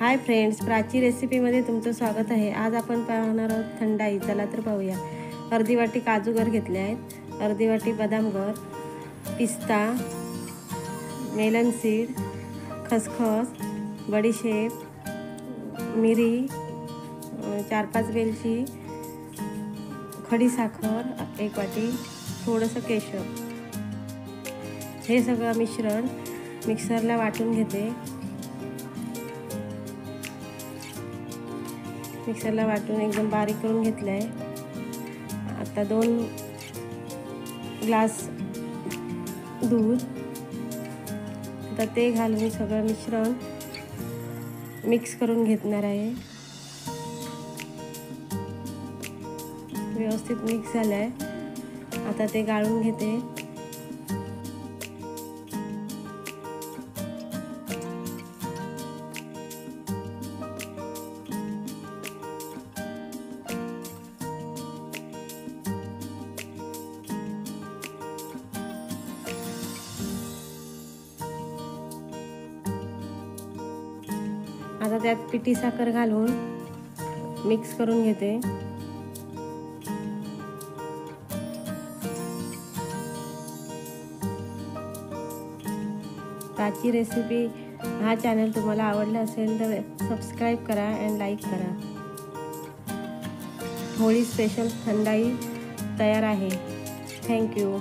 Hi friends, Prachi रेसिपीमध्ये तुमचं स्वागत आहे। आज आपण पाहणार आहोत थंडाई। चला तर पाहूया। अर्धी वाटी काजूगर घेतले आहेत, अर्धी वाटी बदामगर, पिस्ता, मेलन सीड, खसखस, बडीशेप, मिरी, 4-5 वेलची, खडी साखर 1 वाटी, थोडंसं केशर। हे सगळं मिश्रण मिक्सरला वाटून घेते। मिक्सरला वाटून एकदम बारीक करून घेतलं आहे। आता 2 ग्लास दूध, आता ते घालून सगळं मिश्रण मिक्स करून घेणार आहे। व्यवस्थित मिक्स झालं आहे। आता ते गाळून घेते। आता त्यात पिठी साखर घालून मिक्स करून घेते। प्राची रेसिपी हा चॅनल तुम्हाला आवडला असेल तर सबस्क्राईब करा आणि लाईक करा। होळी स्पेशल थंडाई तयार आहे। थँक्यू।